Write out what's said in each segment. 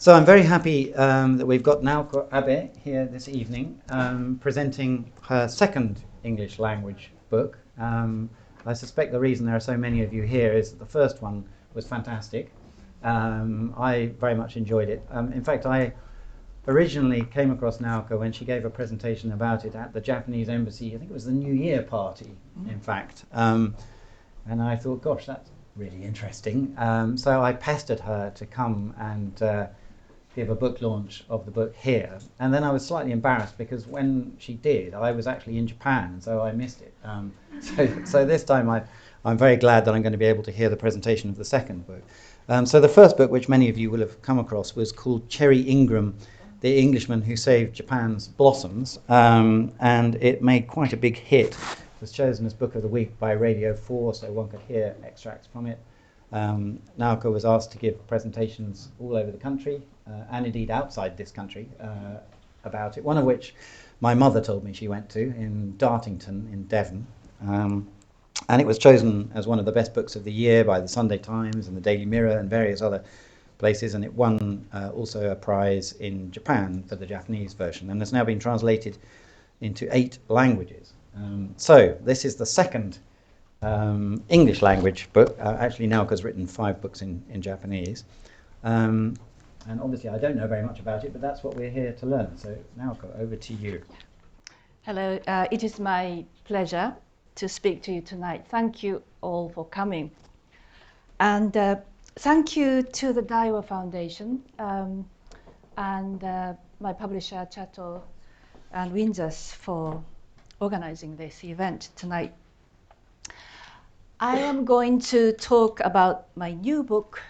So I'm very happy that we've got Naoko Abe here this evening presenting her second English language book. I suspect the reason there are so many of you here is that the first one was fantastic. I very much enjoyed it. In fact, I originally came across Naoko when she gave a presentation about it at the Japanese embassy. I think it was the New Year party, in fact. And I thought, gosh, that's really interesting. So I pestered her to come and give a book launch of the book here. And then I was slightly embarrassed because when she did, I was actually in Japan, so I missed it. So this time I'm very glad that I'm going to be able to hear the presentation of the second book. So the first book, which many of you will have come across, was called Cherry Ingram, the Englishman Who Saved Japan's Blossoms, and it made quite a big hit. It was chosen as Book of the Week by Radio 4, so one could hear extracts from it. Naoko was asked to give presentations all over the country, and indeed outside this country, about it, one of which my mother told me she went to in Dartington in Devon. And it was chosen as one of the best books of the year by the Sunday Times and the Daily Mirror and various other places, and it won also a prize in Japan for the Japanese version, and has now been translated into 8 languages. So this is the second English language book. Actually, Naoko's written 5 books in Japanese. And obviously I don't know very much about it, but that's what we're here to learn. So Naoko, over to you. Hello, it is my pleasure to speak to you tonight. Thank you all for coming. And thank you to the Daiwa Foundation and my publisher Chato and Windsors for organizing this event tonight. I am going to talk about my new book,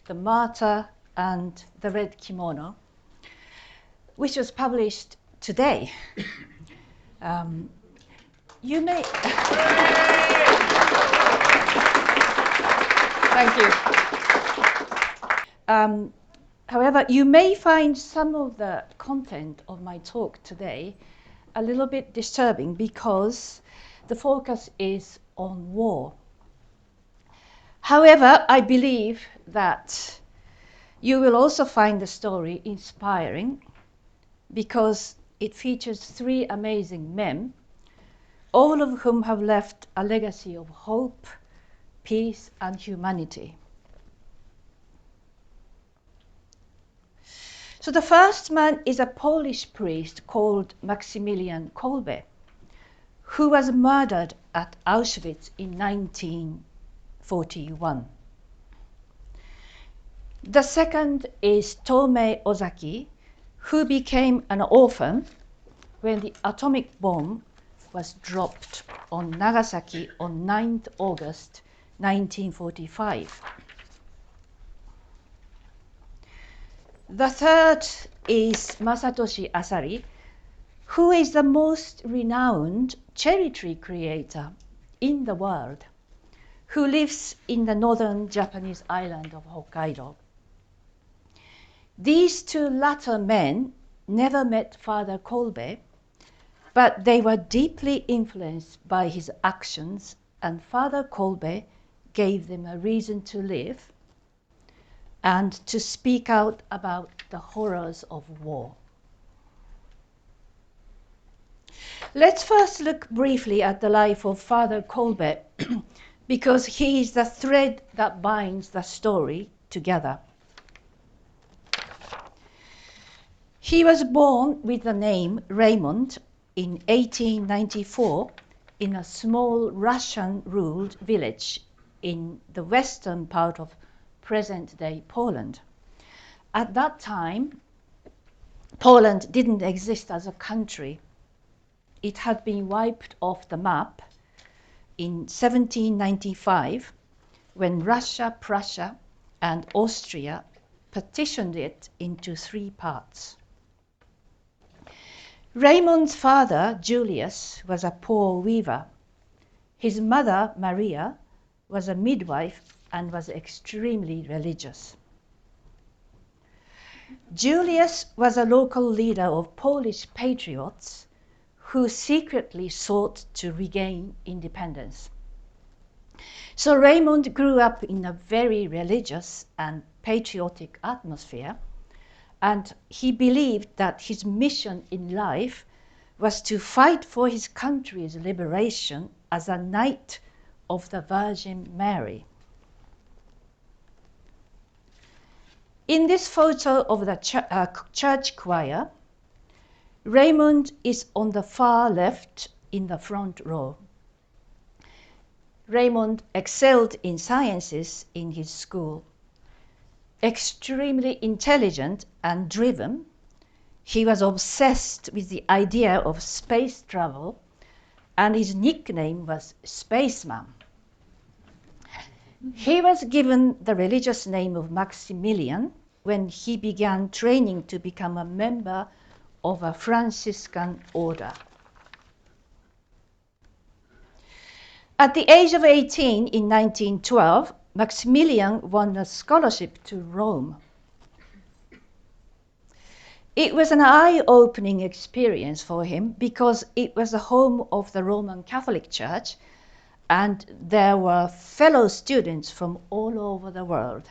The Martyr and the Red Kimono, which was published today. You may... Thank you. However, you may find some of the content of my talk today a little bit disturbing because the focus is on war. However, I believe that you will also find the story inspiring because it features 3 amazing men, all of whom have left a legacy of hope, peace, and humanity. So the first man is a Polish priest called Maximilian Kolbe, who was murdered at Auschwitz in 1941. The second is Tōmei Ozaki, who became an orphan when the atomic bomb was dropped on Nagasaki on 9th August 1945. The third is Masatoshi Asari, who is the most renowned cherry tree creator in the world, who lives in the northern Japanese island of Hokkaido. These 2 latter men never met Father Kolbe, but they were deeply influenced by his actions, and Father Kolbe gave them a reason to live and to speak out about the horrors of war. Let's first look briefly at the life of Father Kolbe, because he is the thread that binds the story together. He was born with the name Raymond in 1894 in a small Russian-ruled village in the western part of present-day Poland. At that time, Poland didn't exist as a country. It had been wiped off the map in 1795 when Russia, Prussia, and Austria partitioned it into 3 parts. Raymond's father, Julius, was a poor weaver. His mother, Maria, was a midwife and was extremely religious. Julius was a local leader of Polish patriots who secretly sought to regain independence. So Raymond grew up in a very religious and patriotic atmosphere, and he believed that his mission in life was to fight for his country's liberation as a Knight of the Virgin Mary. In this photo of the church choir, Raymond is on the far left in the front row. Raymond excelled in sciences in his school. Extremely intelligent and driven, he was obsessed with the idea of space travel, and his nickname was Spaceman. He was given the religious name of Maximilian when he began training to become a member of a Franciscan order. At the age of 18 in 1912, Maximilian won a scholarship to Rome. It was an eye-opening experience for him because it was the home of the Roman Catholic Church, and there were fellow students from all over the world.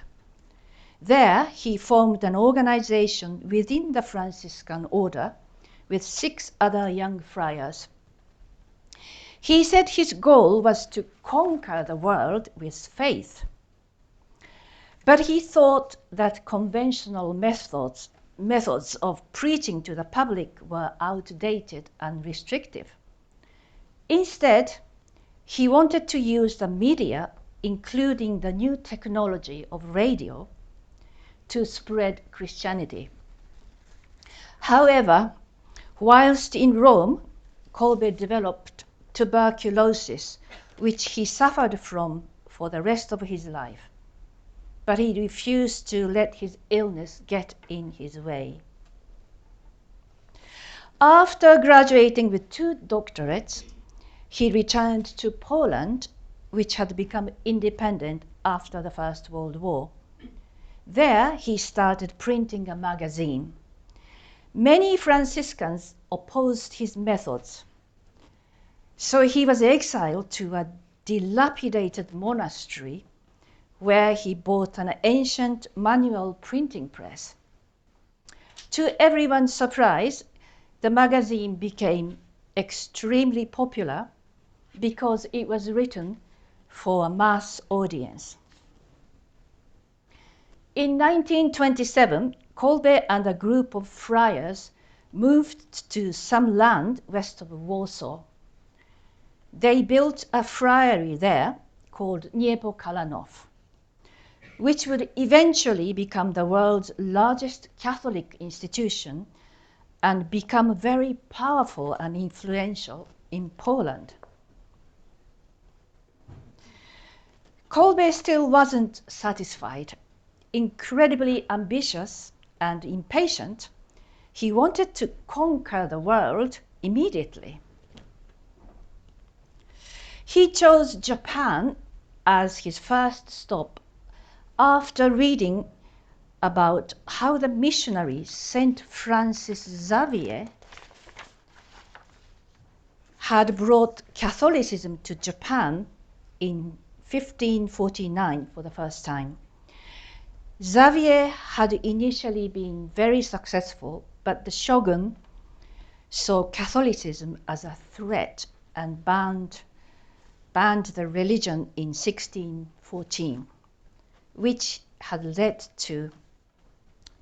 There, he formed an organization within the Franciscan order with 6 other young friars. He said his goal was to conquer the world with faith. But he thought that conventional methods of preaching to the public were outdated and restrictive. Instead, he wanted to use the media, including the new technology of radio, to spread Christianity. However, whilst in Rome, Kolbe developed tuberculosis, which he suffered from for the rest of his life. But he refused to let his illness get in his way. After graduating with 2 doctorates, he returned to Poland, which had become independent after the First World War. There, he started printing a magazine. Many Franciscans opposed his methods, so he was exiled to a dilapidated monastery where he bought an ancient manual printing press. To everyone's surprise, the magazine became extremely popular because it was written for a mass audience. In 1927, Kolbe and a group of friars moved to some land west of Warsaw. They built a friary there called Niepokalanów, which would eventually become the world's largest Catholic institution and become very powerful and influential in Poland. Kolbe still wasn't satisfied. Incredibly ambitious and impatient, he wanted to conquer the world immediately. He chose Japan as his first stop after reading about how the missionary Saint Francis Xavier had brought Catholicism to Japan in 1549 for the first time. Xavier had initially been very successful, but the shogun saw Catholicism as a threat and banned the religion in 1614, which had led to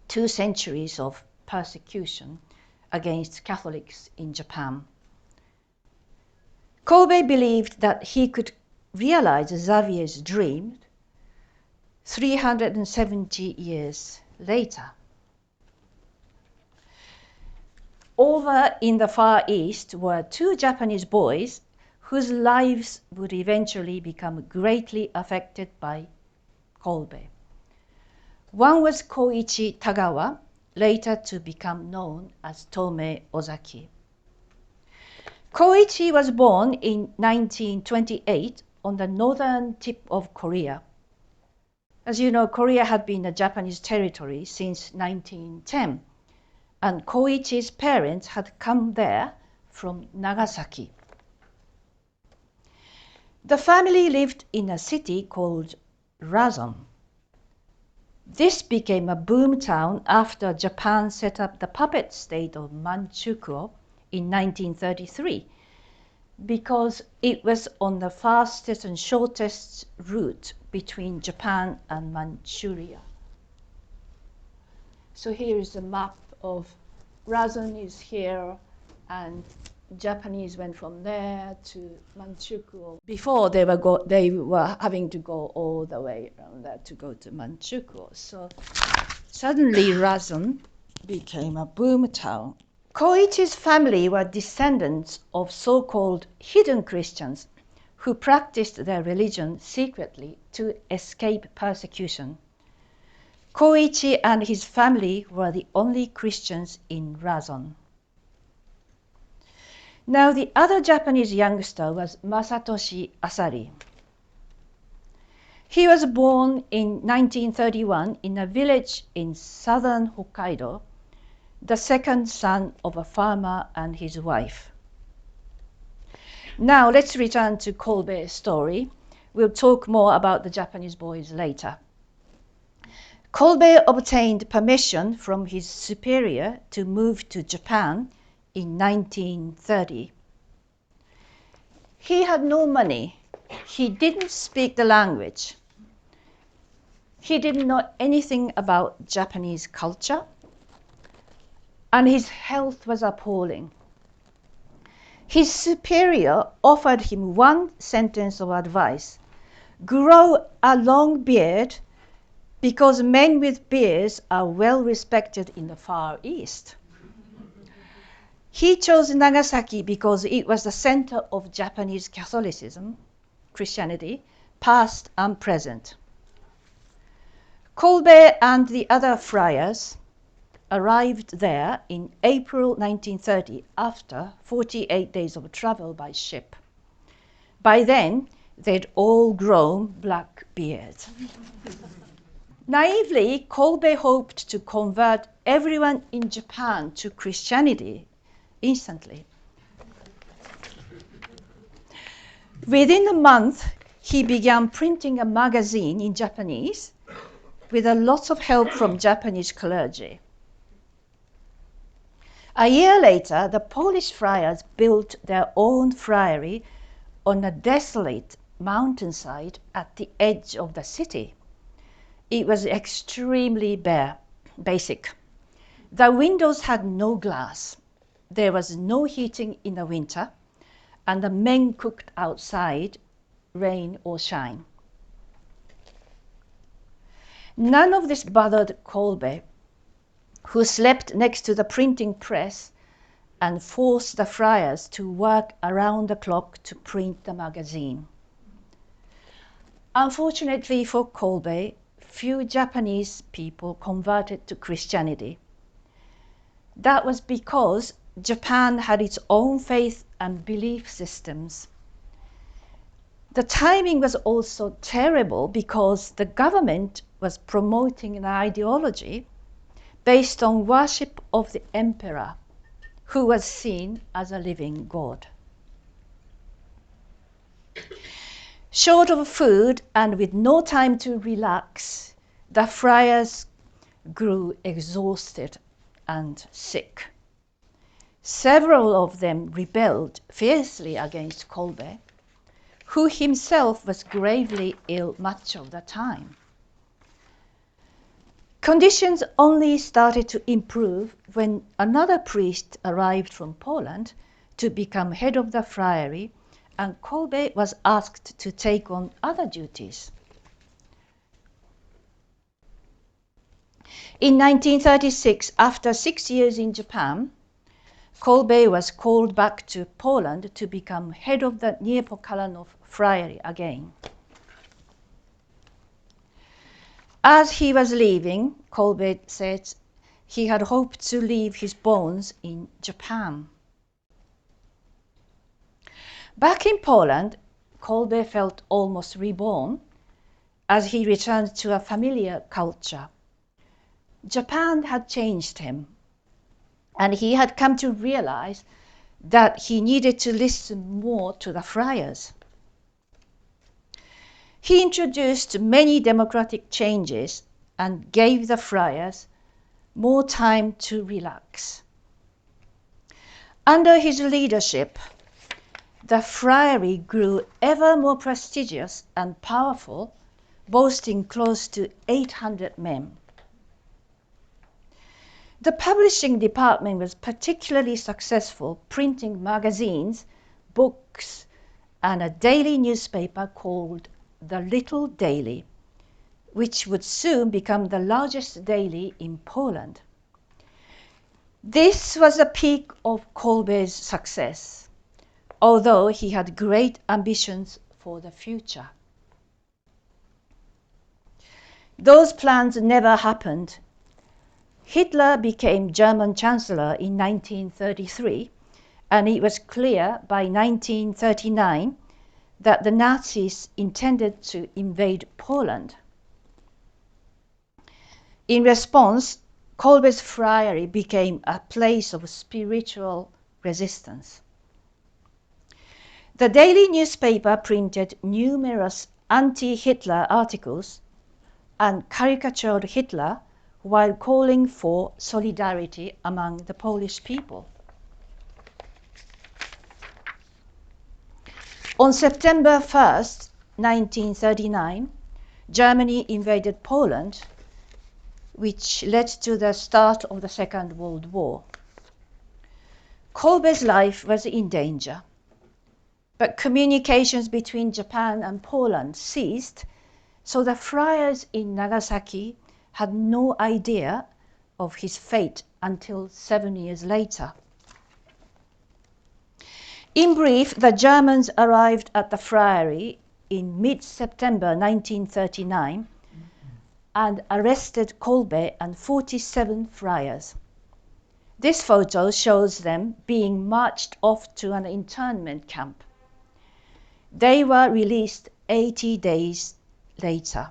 2 centuries of persecution against Catholics in Japan. Kolbe believed that he could realize Xavier's dream 370 years later. Over in the Far East were 2 Japanese boys whose lives would eventually become greatly affected by Kolbe. One was Koichi Tagawa, later to become known as Tōmei Ozaki. Koichi was born in 1928 on the northern tip of Korea. As you know, Korea had been a Japanese territory since 1910, and Koichi's parents had come there from Nagasaki. The family lived in a city called Razon. This became a boom town after Japan set up the puppet state of Manchukuo in 1933, because it was on the fastest and shortest route between Japan and Manchuria. So here is a map of Razan is here, and Japanese went from there to Manchukuo. Before they were having to go all the way around there to go to Manchukuo. So suddenly Razan became a boom town. Koichi's family were descendants of so-called hidden Christians who practiced their religion secretly to escape persecution. Koichi and his family were the only Christians in Razan. Now the other Japanese youngster was Masatoshi Asari. He was born in 1931 in a village in southern Hokkaido, the second son of a farmer and his wife. Now let's return to Kolbe's story. We'll talk more about the Japanese boys later. Kolbe obtained permission from his superior to move to Japan in 1930. He had no money. He didn't speak the language. He didn't know anything about Japanese culture, and his health was appalling. His superior offered him one sentence of advice: grow a long beard, because men with beards are well respected in the Far East. He chose Nagasaki because it was the center of Japanese Catholicism, Christianity, past and present. Kolbe and the other friars arrived there in April 1930 after 48 days of travel by ship. By then, they'd all grown black beards. Naively, Kolbe hoped to convert everyone in Japan to Christianity instantly. Within a month, he began printing a magazine in Japanese with a lot of help from Japanese clergy. A year later, the Polish friars built their own friary on a desolate mountainside at the edge of the city. It was extremely basic. The windows had no glass. There was no heating in the winter, and the men cooked outside, rain or shine. None of this bothered Kolbe, who slept next to the printing press and forced the friars to work around the clock to print the magazine. Unfortunately for Kolbe, few Japanese people converted to Christianity. That was because Japan had its own faith and belief systems. The timing was also terrible because the government was promoting an ideology based on worship of the emperor, who was seen as a living god. Short of food and with no time to relax, the friars grew exhausted and sick. Several of them rebelled fiercely against Kolbe, who himself was gravely ill much of the time. Conditions only started to improve when another priest arrived from Poland to become head of the friary, and Kolbe was asked to take on other duties. In 1936, after 6 years in Japan, Kolbe was called back to Poland to become head of the Niepokalanów friary again. As he was leaving, Kolbe said he had hoped to leave his bones in Japan. Back in Poland, Kolbe felt almost reborn as he returned to a familiar culture. Japan had changed him, and he had come to realize that he needed to listen more to the friars. He introduced many democratic changes and gave the friars more time to relax. Under his leadership, the friary grew ever more prestigious and powerful, boasting close to 800 men. The publishing department was particularly successful, printing magazines, books, and a daily newspaper called The Little Daily, which would soon become the largest daily in Poland. This was the peak of Kolbe's success, although he had great ambitions for the future. Those plans never happened. Hitler became German Chancellor in 1933, and it was clear by 1939 that the Nazis intended to invade Poland. In response, Kolbe's friary became a place of spiritual resistance. The daily newspaper printed numerous anti-Hitler articles and caricatured Hitler while calling for solidarity among the Polish people. On September 1st, 1939, Germany invaded Poland, which led to the start of the Second World War. Kolbe's life was in danger, but communications between Japan and Poland ceased, so the friars in Nagasaki had no idea of his fate until 7 years later. In brief, the Germans arrived at the friary in mid-September 1939 and arrested Kolbe and 47 friars. This photo shows them being marched off to an internment camp. They were released 80 days later.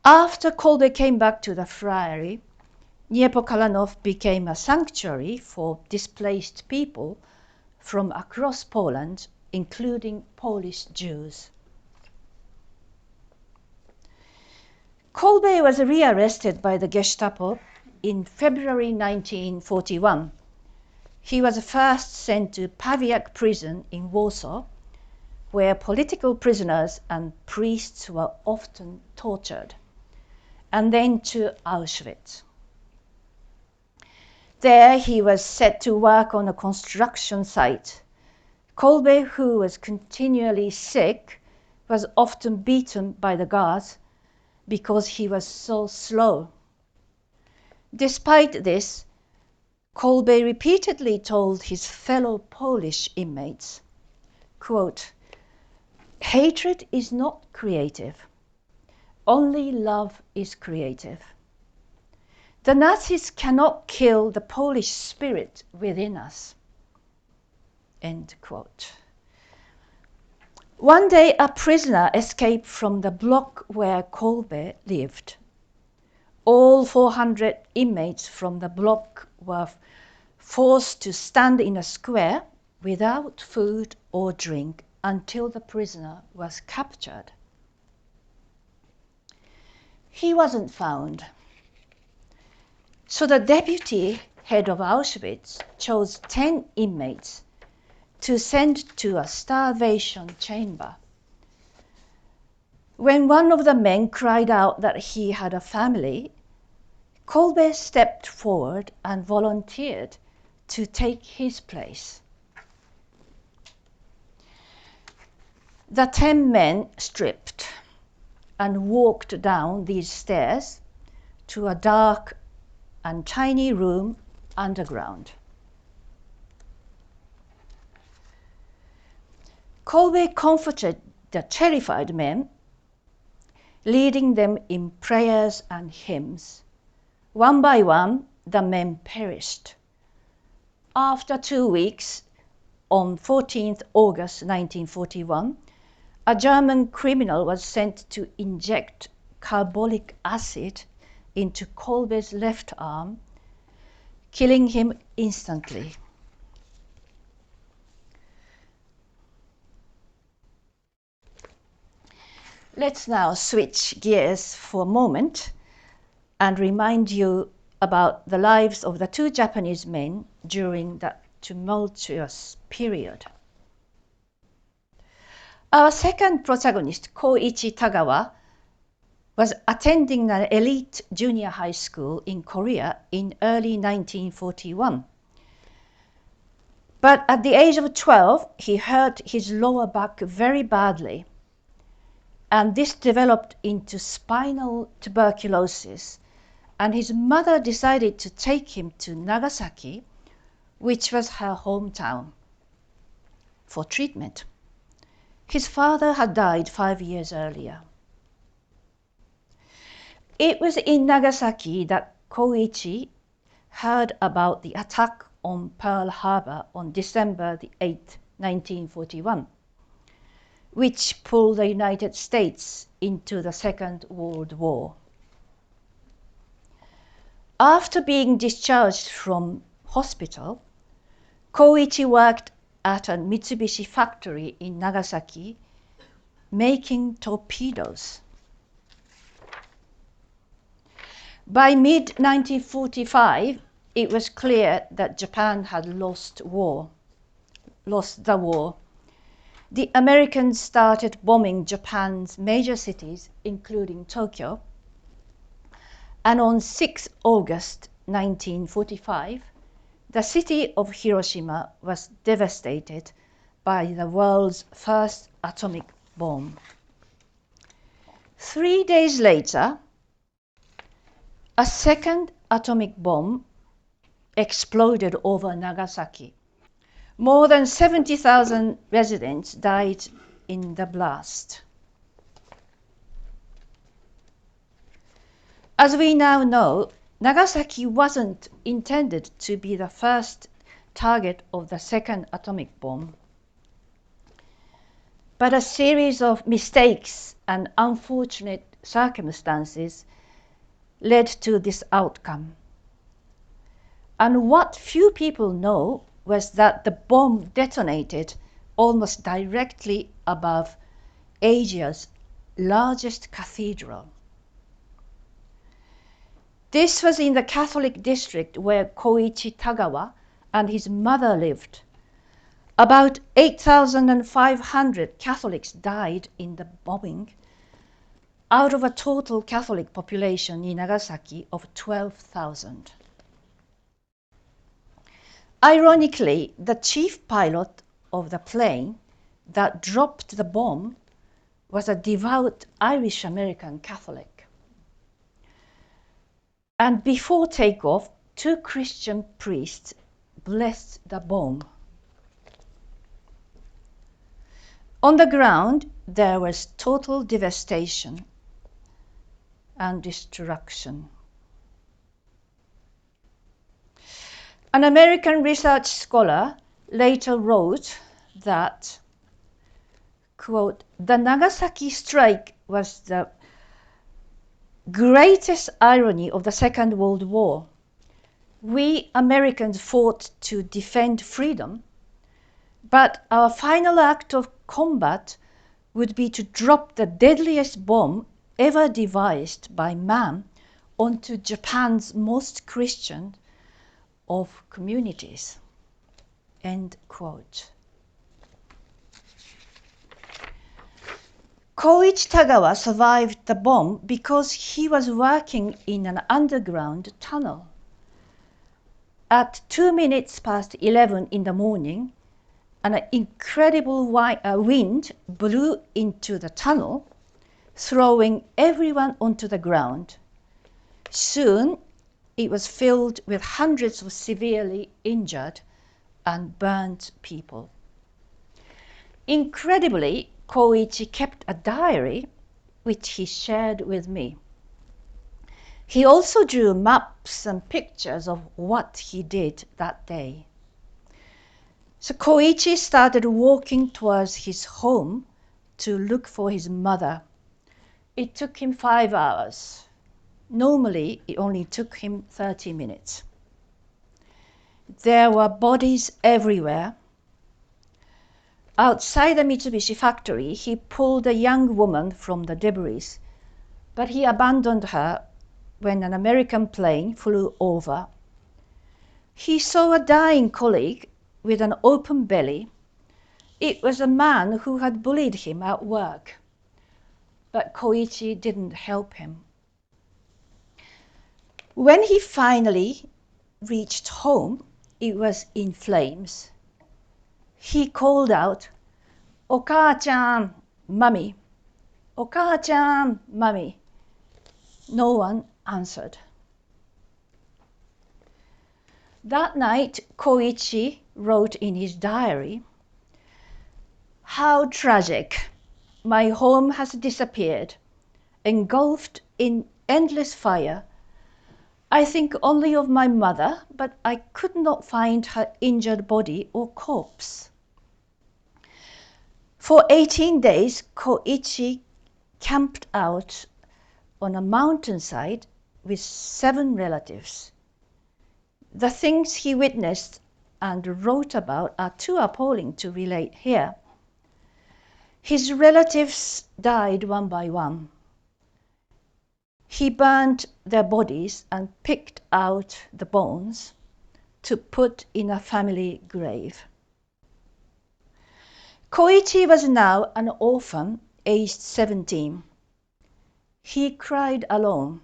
After Kolbe came back to the friary, Niepokalanów became a sanctuary for displaced people from across Poland, including Polish Jews. Kolbe was rearrested by the Gestapo in February 1941. He was first sent to Pawiak prison in Warsaw, where political prisoners and priests were often tortured, and then to Auschwitz. There he was set to work on a construction site. Kolbe, who was continually sick, was often beaten by the guards because he was so slow. Despite this, Kolbe repeatedly told his fellow Polish inmates, quote, "Hatred is not creative. Only love is creative. The Nazis cannot kill the Polish spirit within us." End quote. One day, a prisoner escaped from the block where Kolbe lived. All 400 inmates from the block were forced to stand in a square without food or drink until the prisoner was captured. He wasn't found. So the deputy head of Auschwitz chose 10 inmates to send to a starvation chamber. When one of the men cried out that he had a family, Kolbe stepped forward and volunteered to take his place. The 10 men stripped and walked down these stairs to a dark and tiny room underground. Kolbe comforted the terrified men, leading them in prayers and hymns. One by one, the men perished. After 2 weeks, on 14th August 1941, a German criminal was sent to inject carbolic acid into Kolbe's left arm, killing him instantly. Let's now switch gears for a moment and remind you about the lives of the two Japanese men during that tumultuous period. Our second protagonist, Koichi Tagawa, was attending an elite junior high school in Korea in early 1941. But at the age of 12, he hurt his lower back very badly, and this developed into spinal tuberculosis, and his mother decided to take him to Nagasaki, which was her hometown, for treatment. His father had died 5 years earlier. It was in Nagasaki that Koichi heard about the attack on Pearl Harbor on December 8, 1941, which pulled the United States into the Second World War. After being discharged from hospital, Koichi worked at a Mitsubishi factory in Nagasaki, making torpedoes. By mid-1945, it was clear that Japan had lost the war. The Americans started bombing Japan's major cities, including Tokyo. And on 6 August 1945, the city of Hiroshima was devastated by the world's first atomic bomb. 3 days later, a second atomic bomb exploded over Nagasaki. More than 70,000 residents died in the blast. As we now know, Nagasaki wasn't intended to be the first target of the second atomic bomb, but a series of mistakes and unfortunate circumstances led to this outcome. And what few people know was that the bomb detonated almost directly above Asia's largest cathedral. This was in the Catholic district where Koichi Tagawa and his mother lived. About 8,500 Catholics died in the bombing, out of a total Catholic population in Nagasaki of 12,000. Ironically, the chief pilot of the plane that dropped the bomb was a devout Irish-American Catholic. And before takeoff, 2 Christian priests blessed the bomb. On the ground, there was total devastation and destruction. An American research scholar later wrote that, quote, "The Nagasaki strike was the greatest irony of the Second World War. We Americans fought to defend freedom, but our final act of combat would be to drop the deadliest bomb ever devised by man onto Japan's most Christian of communities." End quote. Koichi Tagawa survived the bomb because he was working in an underground tunnel. At 2 minutes past 11 in the morning, an incredible wind blew into the tunnel, throwing everyone onto the ground. Soon, it was filled with hundreds of severely injured and burnt people. Incredibly, Koichi kept a diary which he shared with me. He also drew maps and pictures of what he did that day. So Koichi started walking towards his home to look for his mother. It took him 5 hours. Normally, it only took him 30 minutes. There were bodies everywhere. Outside the Mitsubishi factory, he pulled a young woman from the debris, but he abandoned her when an American plane flew over. He saw a dying colleague with an open belly. It was a man who had bullied him at work, but Koichi didn't help him. When he finally reached home, it was in flames. He called out, "Okachan, Mommy! Okachan, Mommy!" No one answered. That night, Koichi wrote in his diary, "How tragic! My home has disappeared, engulfed in endless fire. I think only of my mother, but I could not find her injured body or corpse." For 18 days, Koichi camped out on a mountainside with 7 relatives. The things he witnessed and wrote about are too appalling to relate here. His relatives died one by one. He burned their bodies and picked out the bones to put in a family grave. Koichi was now an orphan, aged 17. He cried alone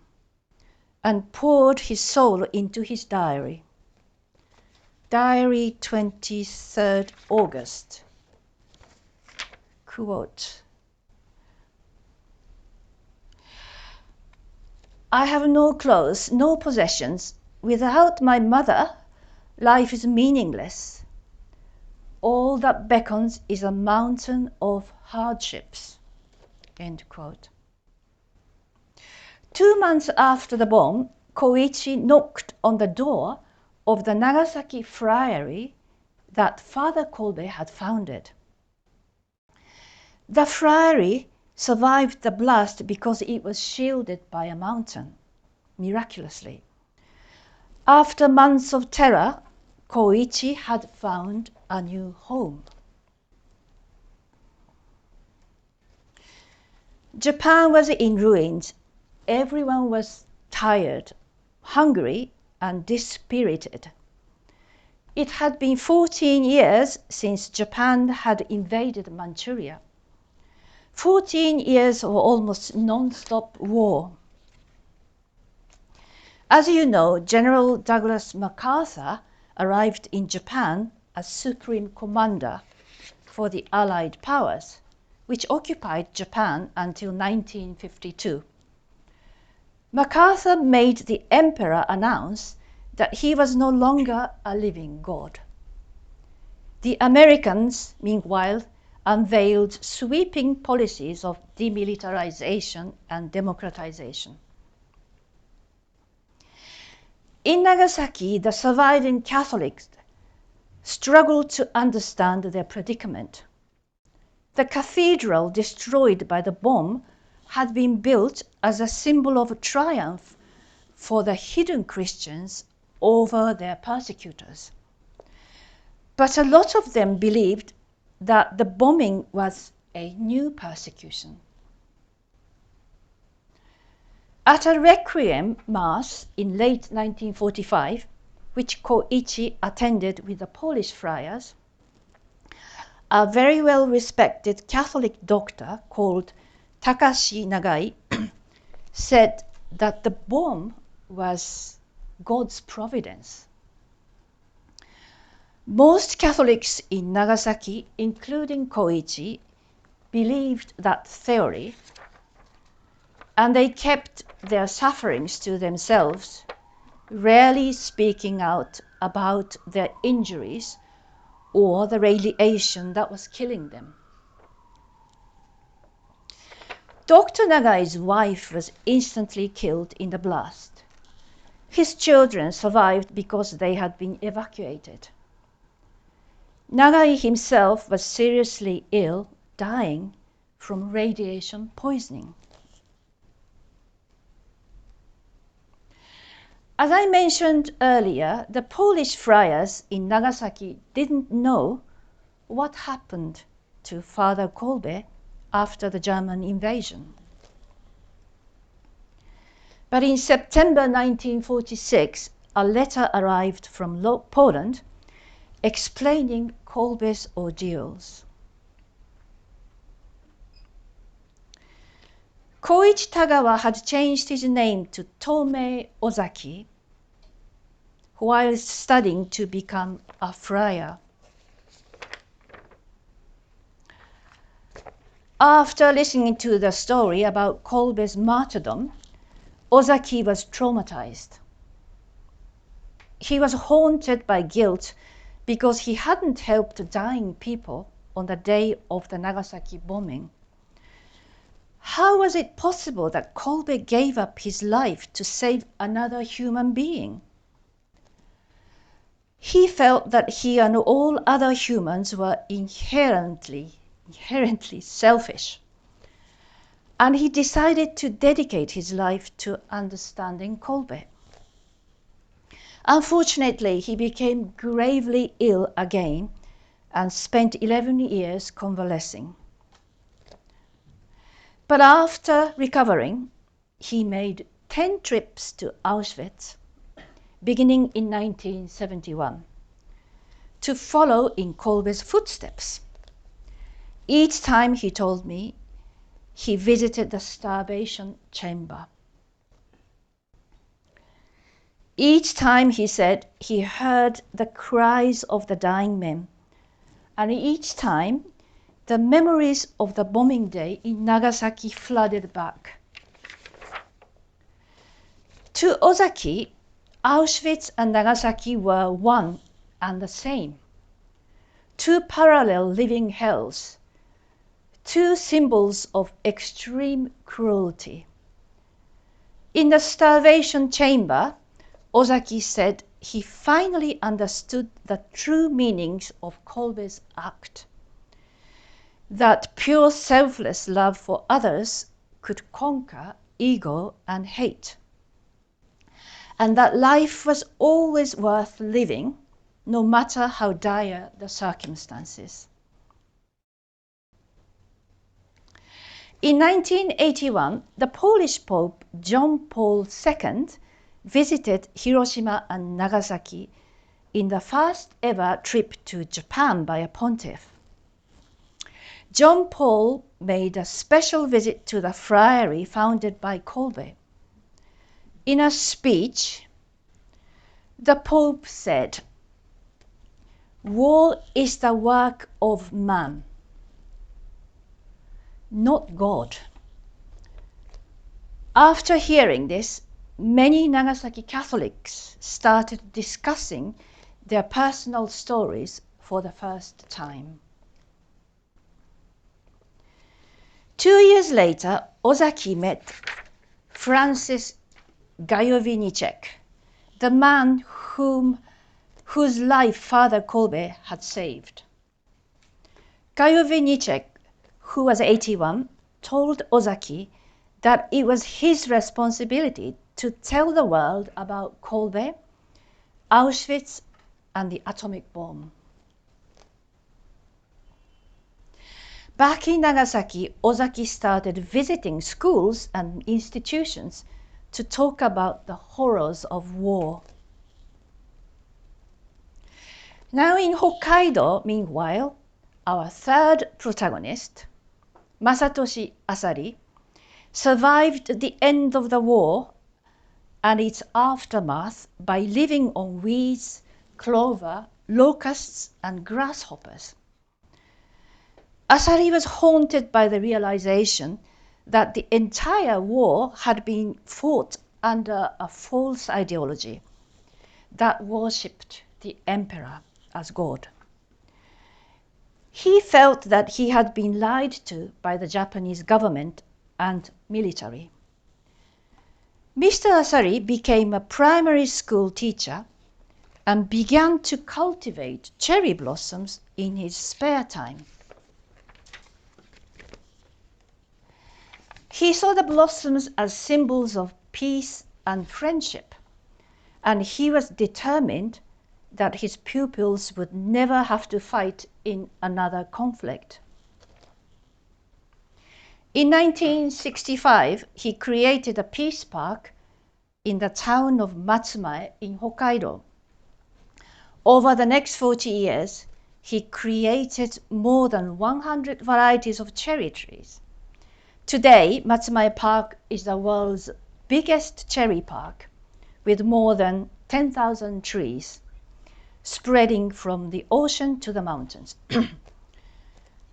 and poured his soul into his diary. Diary, 23rd August. Quote, "I have no clothes, no possessions. Without my mother, life is meaningless. All that beckons is a mountain of hardships." End quote. 2 months after the bomb, Koichi knocked on the door of the Nagasaki friary that Father Kolbe had founded. The friary survived the blast because it was shielded by a mountain, miraculously. After months of terror, Koichi had found a new home. Japan was in ruins. Everyone was tired, hungry, and dispirited. It had been 14 years since Japan had invaded Manchuria. 14 years of almost non-stop war. As you know, General Douglas MacArthur arrived in Japan as Supreme Commander for the Allied powers, which occupied Japan until 1952. MacArthur made the Emperor announce that he was no longer a living god. The Americans, meanwhile, unveiled sweeping policies of demilitarization and democratization. In Nagasaki, the surviving Catholics struggled to understand their predicament. The cathedral destroyed by the bomb had been built as a symbol of triumph for the hidden Christians over their persecutors. But a lot of them believed that the bombing was a new persecution. At a requiem mass in late 1945, which Koichi attended with the Polish friars, a very well-respected Catholic doctor called Takashi Nagai said that the bomb was God's providence. Most Catholics in Nagasaki, including Koichi, believed that theory, and they kept their sufferings to themselves, rarely speaking out about their injuries or the radiation that was killing them. Dr. Nagai's wife was instantly killed in the blast. His children survived because they had been evacuated. Nagai himself was seriously ill, dying from radiation poisoning. As I mentioned earlier, the Polish friars in Nagasaki didn't know what happened to Father Kolbe after the German invasion. But in September 1946, a letter arrived from Poland explaining Kolbe's ordeals. Koichi Tagawa had changed his name to Tōmei Ozaki while studying to become a friar. After listening to the story about Kolbe's martyrdom, Ozaki was traumatized. He was haunted by guilt because he hadn't helped dying people on the day of the Nagasaki bombing. How was it possible that Kolbe gave up his life to save another human being? He felt that he and all other humans were inherently selfish, and he decided to dedicate his life to understanding Kolbe. Unfortunately, he became gravely ill again and spent 11 years convalescing. But after recovering, he made 10 trips to Auschwitz, beginning in 1971, to follow in Kolbe's footsteps. Each time, he told me, he visited the starvation chamber. Each time, he said, he heard the cries of the dying men, and each time, the memories of the bombing day in Nagasaki flooded back. To Ozaki, Auschwitz and Nagasaki were one and the same. Two parallel living hells, two symbols of extreme cruelty. In the starvation chamber, Ozaki said he finally understood the true meanings of Kolbe's act, that pure selfless love for others could conquer ego and hate, and that life was always worth living, no matter how dire the circumstances. In 1981, the Polish Pope John Paul II visited Hiroshima and Nagasaki in the first ever trip to Japan by a pontiff. John Paul made a special visit to the friary founded by Kolbe. In a speech, the Pope said, "War is the work of man, not God." After hearing this, many Nagasaki Catholics started discussing their personal stories for the first time. 2 years later, Ozaki met Francis Gajowniczek, the man whose life Father Kolbe had saved. Gajowniczek, who was 81, told Ozaki that it was his responsibility to tell the world about Kolbe, Auschwitz, and the atomic bomb. Back in Nagasaki, Ozaki started visiting schools and institutions to talk about the horrors of war. Now in Hokkaido, meanwhile, our third protagonist, Masatoshi Asari, survived the end of the war and its aftermath by living on weeds, clover, locusts, and grasshoppers. Asari was haunted by the realization that the entire war had been fought under a false ideology that worshipped the emperor as God. He felt that he had been lied to by the Japanese government and military. Mr. Asari became a primary school teacher and began to cultivate cherry blossoms in his spare time. He saw the blossoms as symbols of peace and friendship, and he was determined that his pupils would never have to fight in another conflict. In 1965, he created a peace park in the town of Matsumae in Hokkaido. Over the next 40 years, he created more than 100 varieties of cherry trees. Today, Matsumae Park is the world's biggest cherry park, with more than 10,000 trees spreading from the ocean to the mountains.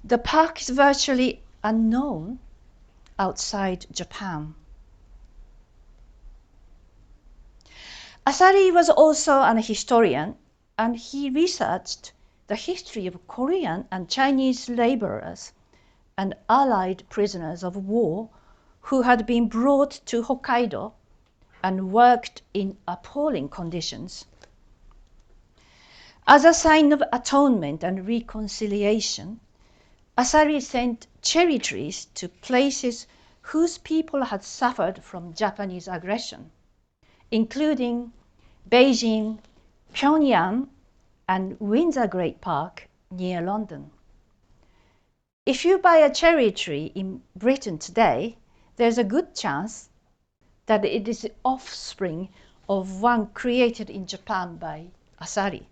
The park is virtually unknown outside Japan. Asari was also an historian, and he researched the history of Korean and Chinese laborers and Allied prisoners of war who had been brought to Hokkaido and worked in appalling conditions. As a sign of atonement and reconciliation, Asari sent cherry trees to places whose people had suffered from Japanese aggression, including Beijing, Pyongyang, and Windsor Great Park near London. If you buy a cherry tree in Britain today, there's a good chance that it is the offspring of one created in Japan by Asari.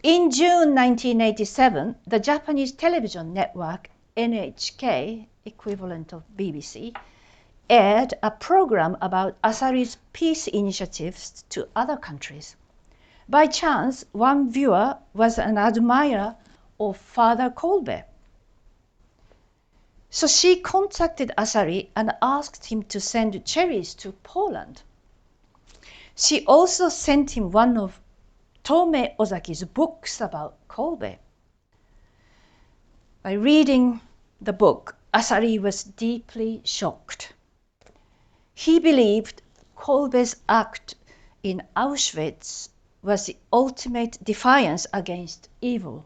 In June 1987, the Japanese television network NHK, equivalent of BBC, aired a program about Asari's peace initiatives to other countries. By chance, one viewer was an admirer of Father Kolbe. So she contacted Asari and asked him to send cherries to Poland. She also sent him one of Tōmei Ozaki's books about Kolbe. By reading the book, Asari was deeply shocked. He believed Kolbe's act in Auschwitz was the ultimate defiance against evil.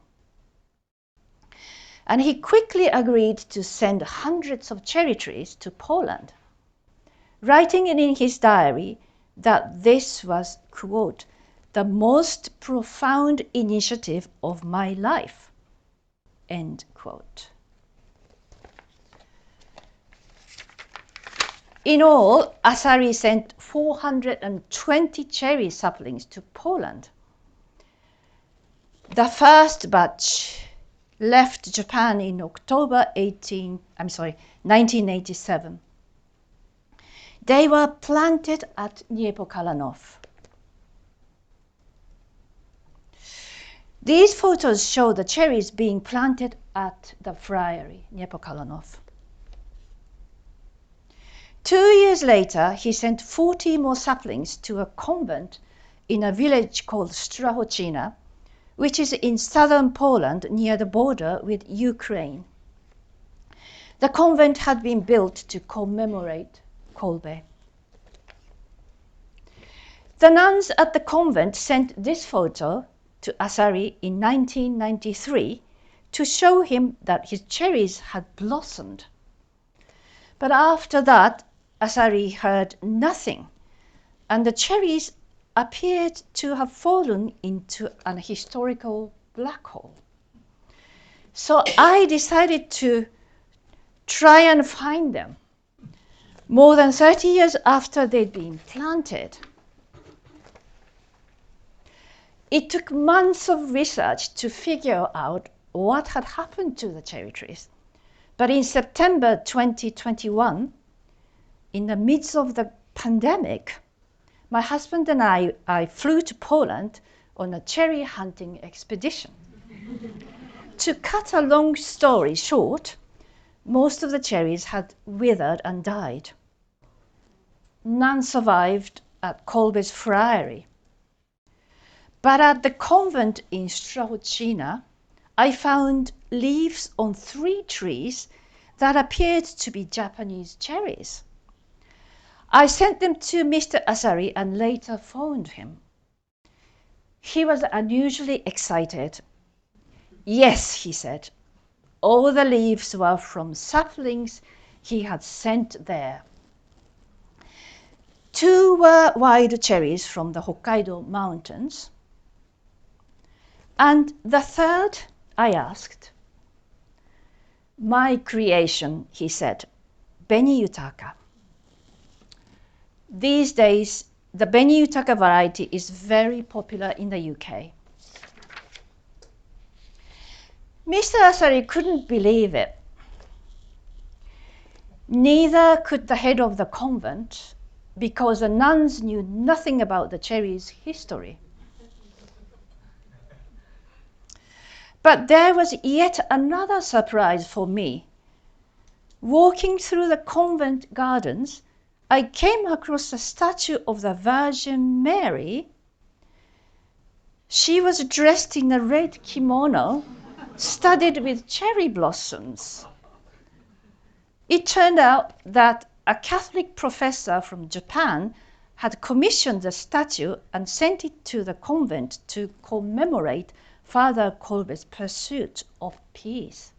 And he quickly agreed to send hundreds of cherry trees to Poland, writing in his diary that this was, quote, the most profound initiative of my life, end quote. In all, Asari sent 420 cherry saplings to Poland. The first batch left Japan in October 1987. They were planted at Niepokalanów. These photos show the cherries being planted at the friary, Niepokalanów. 2 years later, he sent 40 more saplings to a convent in a village called Strachocina, which is in southern Poland near the border with Ukraine. The convent had been built to commemorate Kolbe. The nuns at the convent sent this photo to Asari in 1993 to show him that his cherries had blossomed. But after that, Asari heard nothing, and the cherries appeared to have fallen into an historical black hole. So I decided to try and find them. More than 30 years after they'd been planted. It took months of research to figure out what had happened to the cherry trees. But in September 2021, in the midst of the pandemic, my husband and I flew to Poland on a cherry hunting expedition. To cut a long story short, most of the cherries had withered and died. None survived at Kolbe's friary. But at the convent in Strachocina, I found leaves on 3 trees that appeared to be Japanese cherries. I sent them to Mr. Asari and later phoned him. He was unusually excited. Yes, he said, all the leaves were from saplings he had sent there. 2 were wild cherries from the Hokkaido mountains. And the third, I asked. My creation, he said, Beni Yutaka. These days, the Beni Yutaka variety is very popular in the UK. Mr. Asari couldn't believe it. Neither could the head of the convent, because the nuns knew nothing about the cherries' history. But there was yet another surprise for me. Walking through the convent gardens, I came across a statue of the Virgin Mary. She was dressed in a red kimono, studded with cherry blossoms. It turned out that a Catholic professor from Japan had commissioned the statue and sent it to the convent to commemorate Father Kolbe's pursuit of peace.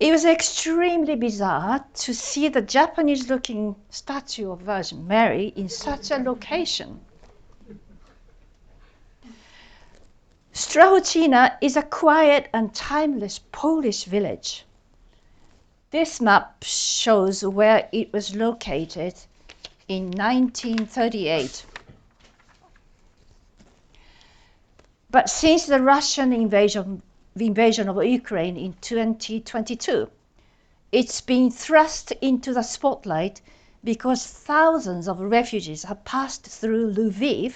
It was extremely bizarre to see the Japanese-looking statue of Virgin Mary in such a location. Strachocina is a quiet and timeless Polish village. This map shows where it was located in 1938. But since the Russian invasion of Ukraine in 2022, it's been thrust into the spotlight because thousands of refugees have passed through Lviv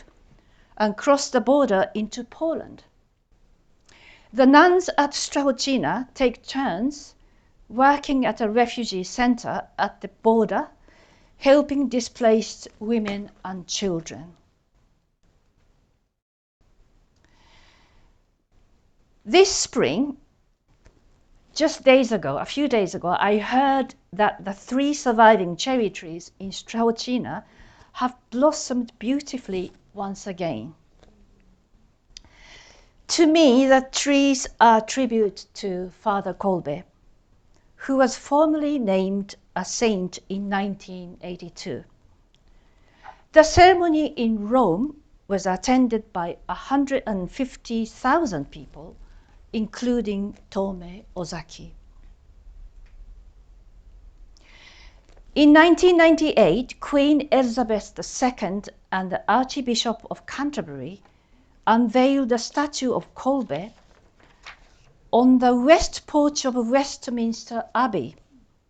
and crossed the border into Poland. The nuns at Strachocina take turns working at a refugee center at the border, helping displaced women and children. This spring, just a few days ago, I heard that the 3 surviving cherry trees in Strachocina have blossomed beautifully once again. To me, the trees are a tribute to Father Kolbe, who was formally named a saint in 1982. The ceremony in Rome was attended by 150,000 people, including Tōmei Ozaki. In 1998, Queen Elizabeth II and the Archbishop of Canterbury unveiled a statue of Kolbe on the west porch of Westminster Abbey,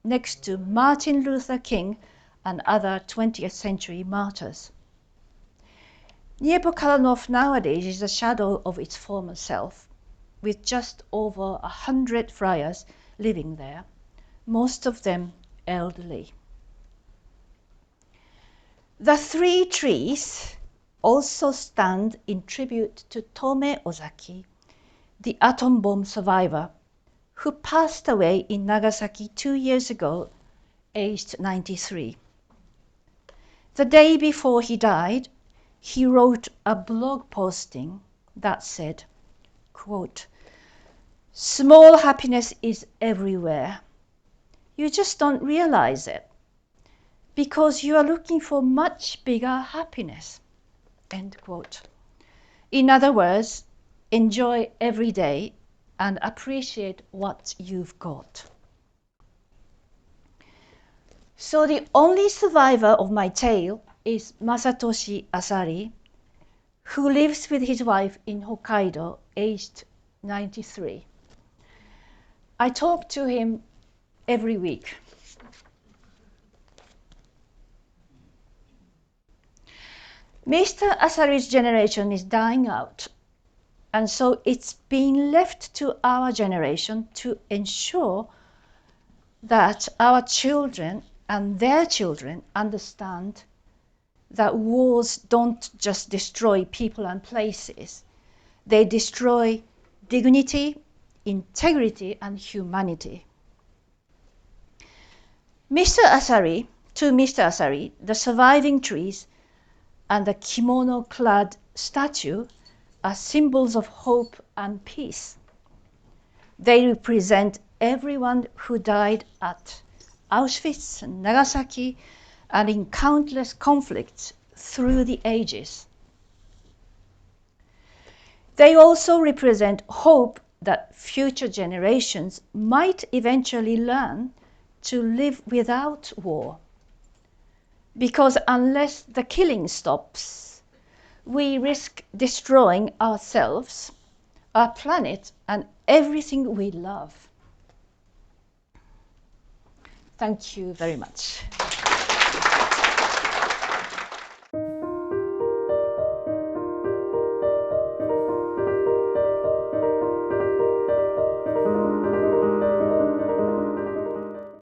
next to Martin Luther King and other 20th century martyrs. Niepokalanów nowadays is a shadow of its former self, with just over 100 friars living there, most of them elderly. The 3 trees also stand in tribute to Tōmei Ozaki, the atom bomb survivor, who passed away in Nagasaki 2 years ago, aged 93. The day before he died, he wrote a blog posting that said, quote, "Small happiness is everywhere. You just don't realize it because you are looking for much bigger happiness." End quote. In other words, enjoy every day and appreciate what you've got. So the only survivor of my tale is Masatoshi Asari, who lives with his wife in Hokkaido, aged 93. I talk to him every week. Mr. Asari's generation is dying out, and so it's been left to our generation to ensure that our children and their children understand that wars don't just destroy people and places. They destroy dignity, integrity, and humanity. To Mr. Asari, the surviving trees and the kimono-clad statue are symbols of hope and peace. They represent everyone who died at Auschwitz and Nagasaki and in countless conflicts through the ages. They also represent hope that future generations might eventually learn to live without war. Because unless the killing stops, we risk destroying ourselves, our planet, and everything we love. Thank you very much.